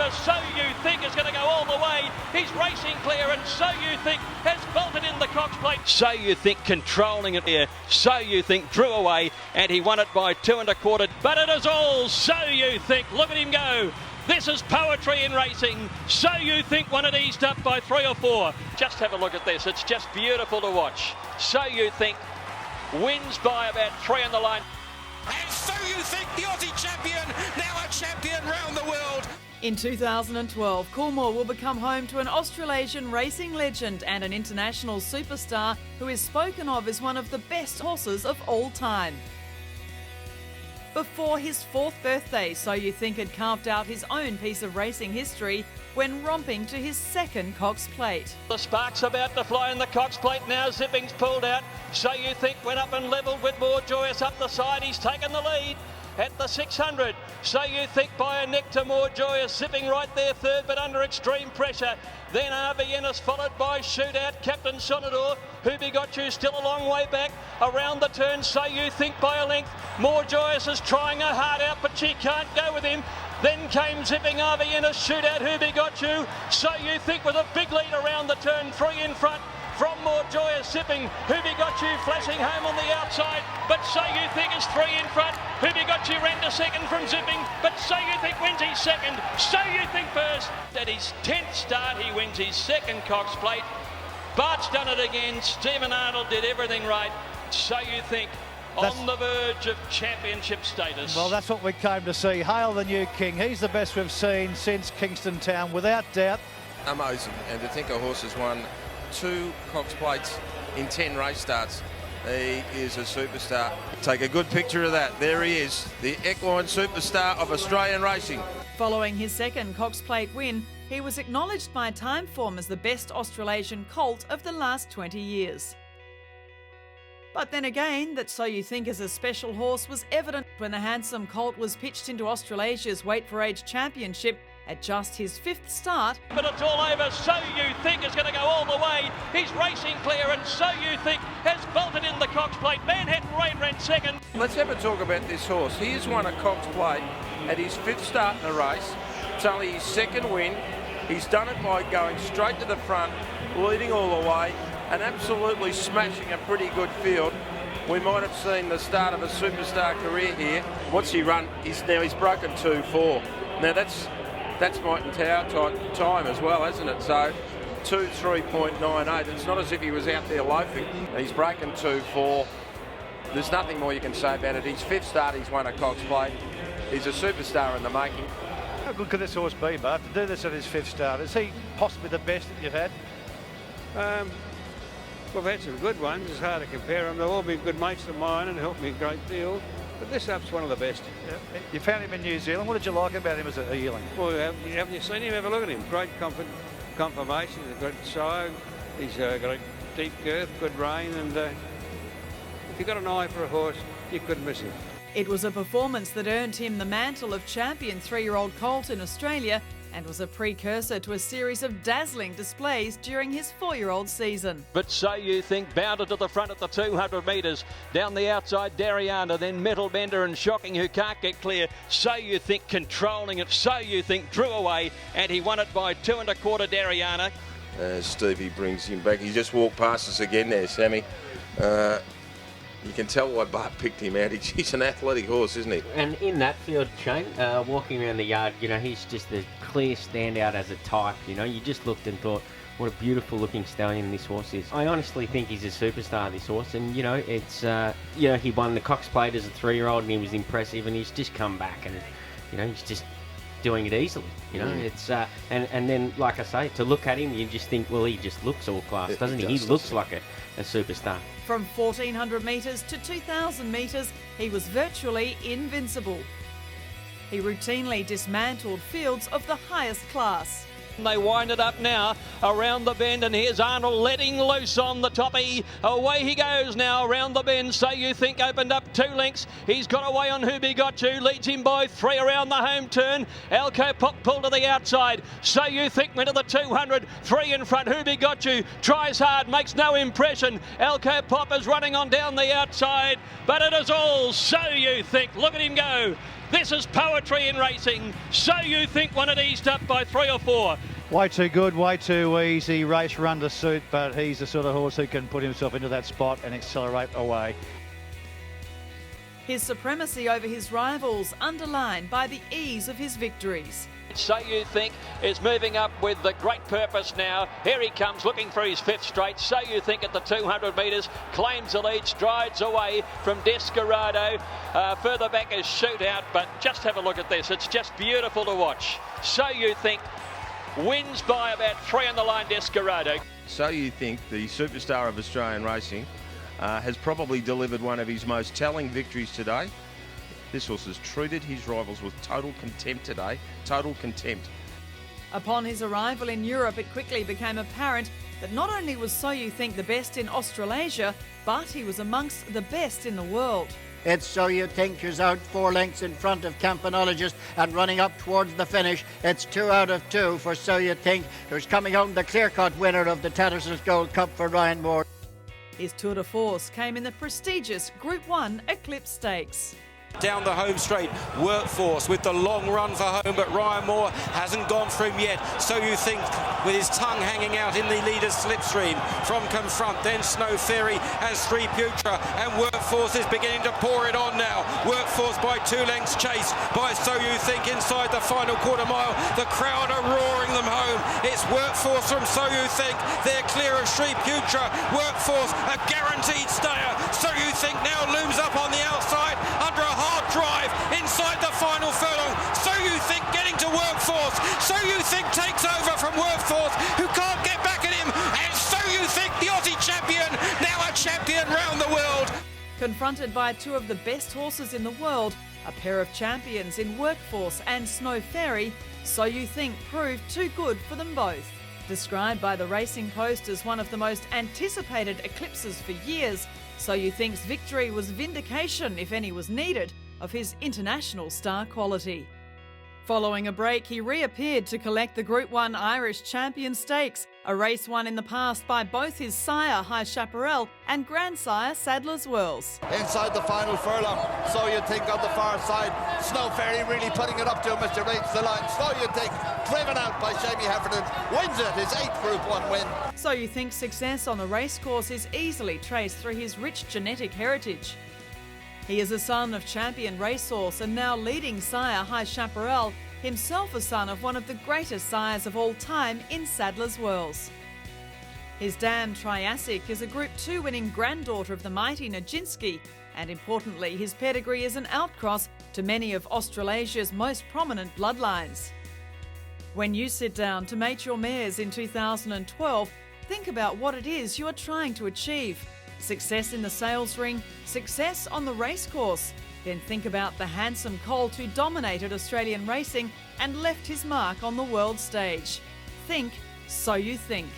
over. So You Think is going to go all the way. He's racing clear, and So You Think has bolted in the Cox Plate. So You Think controlling it here. So You Think drew away, and he won it by 2 1/4. But it is all So You Think. Look at him go. This is poetry in racing. So You Think won it eased up by 3 or 4. Just have a look at this. It's just beautiful to watch. So You Think wins by about 3 on the line. And So You Think, the Aussie champion, now a champion round the world. In 2012, Coolmore will become home to an Australasian racing legend and an international superstar who is spoken of as one of the best horses of all time. Before his 4th birthday, So You Think had carved out his own piece of racing history when romping to his 2nd Cox Plate. The spark's about to fly in the Cox Plate now. Zipping's pulled out. So You Think went up and levelled with More Joyous up the side. He's taken the lead at the 600. So You Think by a neck to More Joyous. Zipping right there 3rd, but under extreme pressure. Then RV Ennis followed by Shootout, Captain Sonador. Who Begot You still a long way back. Around the turn, So You Think by a length. More Joyous is trying her heart out, but she can't go with him. Then came zipping RV Ennis, Shootout, Who Begot You. So You Think with a big lead around the turn, 3 in front. From More Joyous, zipping. Who Begot You flashing home on the outside, but So You Think is 3 in front. Who Begot You ran to 2nd from zipping, but So You Think wins his 2nd. So You Think first. At his 10th start, he wins his 2nd Cox Plate. Bart's done it again. Stephen Arnold did everything right. So You Think on the verge of championship status. Well, that's what we came to see. Hail the new king. He's the best we've seen since Kingston Town, without doubt. Amazing. And to think a horse has won 2 Cox Plates in 10 race starts. He is a superstar. Take a good picture of that. There he is, the equine superstar of Australian racing. Following his 2nd Cox Plate win, he was acknowledged by Timeform as the best Australasian colt of the last 20 years. But then again, that So You Think is a special horse was evident when the handsome colt was pitched into Australasia's Weight for Age Championship at just his 5th start. But it's all over. So You Think is going to go all the way. He's racing clear, and So You Think has bolted in the Cox Plate. Manhattan Rain ran 2nd. Let's have a talk about this horse. He has won a Cox Plate at his 5th start in the race. It's only his 2nd win. He's done it by going straight to the front, leading all the way, and absolutely smashing a pretty good field. We might have seen the start of a superstar career here. What's he run? He's broken 2-4. Now that's Mighton Tower type time as well, hasn't it? So 2:3.98. It's not as if he was out there loafing. He's broken 2-4. There's nothing more you can say about it. His 5th start, he's won a Cox Plate. He's a superstar in the making. How good could this horse be, Bart, to do this at his 5th start? Is he possibly the best that you've had? We've had some good ones. It's hard to compare them. They've all been good mates of mine and helped me a great deal. But this up's one of the best. Yeah. You found him in New Zealand. What did you like about him as a yearling? Well, haven't you seen him? Have a look at him. Great conformation. He's a good sire. He's got a deep girth, good rein, and if you've got an eye for a horse, you couldn't miss him. It was a performance that earned him the mantle of champion 3-year-old colt in Australia and was a precursor to a series of dazzling displays during his 4-year-old season. But So You Think bounded to the front at the 200 metres. Down the outside, Dariana, then Metal Bender and Shocking, who can't get clear. So You Think controlling it. So You Think drew away, and he won it by 2 1/4, Dariana. Stevie brings him back. He just walked past us again there, Sammy. You can tell why Bart picked him out. He's an athletic horse, isn't he? And in that field, Shane, walking around the yard, he's just the clear standout as a type. You just looked and thought, what a beautiful looking stallion this horse is. I honestly think he's a superstar, this horse. And, it's, he won the Cox Plate as a 3-year-old and he was impressive, and he's just come back and, he's just doing it easily. It's and then, like I say, to look at him, you just think, well, he just looks all class, doesn't he? He looks like a superstar. From 1,400 metres to 2,000 metres, he was virtually invincible. He routinely dismantled fields of the highest class. They wind it up now around the bend, and here's Arnold letting loose on the toppy. Away he goes now around the bend. So You Think opened up 2 lengths. He's got away on Who Begot You, leads him by 3 around the home turn. Alco Pop pulled to the outside. So You Think went to the 200, 3 in front. Who Begot You tries hard, makes no impression. Alco Pop is running on down the outside, but it is all So You Think. Look at him go. This is poetry in racing. So You Think won it eased up by 3 or 4. Way too good, way too easy. Race run to suit, but he's the sort of horse who can put himself into that spot and accelerate away. His supremacy over his rivals underlined by the ease of his victories. So You Think is moving up with the great purpose now. Here he comes looking for his 5th straight. So You Think at the 200 metres claims the lead, strides away from Desperado. Further back is Shootout, but just have a look at this. It's just beautiful to watch. So You Think wins by about 3 on the line, Desperado. So You Think, the superstar of Australian racing, has probably delivered one of his most telling victories today. This horse has treated his rivals with total contempt today, total contempt. Upon his arrival in Europe, it quickly became apparent that not only was So You Think the best in Australasia, but he was amongst the best in the world. It's So You Think who's out 4 lengths in front of Campanologist and running up towards the finish. It's 2 out of 2 for So You Think, who's coming home the clear-cut winner of the Tattersall's Gold Cup for Ryan Moore. His tour de force came in the prestigious Group 1 Eclipse Stakes. Down the home straight, Workforce with the long run for home, but Ryan Moore hasn't gone for him yet. So You Think with his tongue hanging out in the leader's slipstream. From Confront, then Snow Fairy and Street Putra, and Workforce is beginning to pour it on now. Workforce by 2 lengths chased by So You Think inside the final quarter mile. The crowd are roaring them home. It's Workforce from So You Think. They're clear of Street Putra. Workforce, a guaranteed stayer. So You Think now looms up on the outside under a hard drive inside the final furlong. So You Think getting to Workforce. So You Think takes over from Workforce, who can't get back at him. And So You Think, the Aussie champion, now a champion round the world. Confronted by 2 of the best horses in the world, a pair of champions in Workforce and Snow Fairy, So You Think proved too good for them both. Described by the Racing Post as one of the most anticipated eclipses for years, So You Think's victory was vindication, if any was needed, of his international star quality. Following a break, he reappeared to collect the Group 1 Irish Champion Stakes, a race won in the past by both his sire High Chaparral and grandsire Sadler's Whirls. Inside the final furlong, So You Think on the far side. Snow Fairy really putting it up to him as he rates the line. So You Think, driven out by Jamie Heffernan, wins it, his 8th Group 1 win. So You Think's success on the racecourse is easily traced through his rich genetic heritage. He is a son of champion racehorse and now leading sire High Chaparral, himself a son of one of the greatest sires of all time in Sadler's Whirls. His dam Triassic is a Group 2 winning granddaughter of the mighty Nijinsky, and importantly his pedigree is an outcross to many of Australasia's most prominent bloodlines. When you sit down to mate your mares in 2012, think about what it is you are trying to achieve. Success in the sales ring, success on the racecourse. Then think about the handsome colt who dominated Australian racing and left his mark on the world stage. Think So You Think.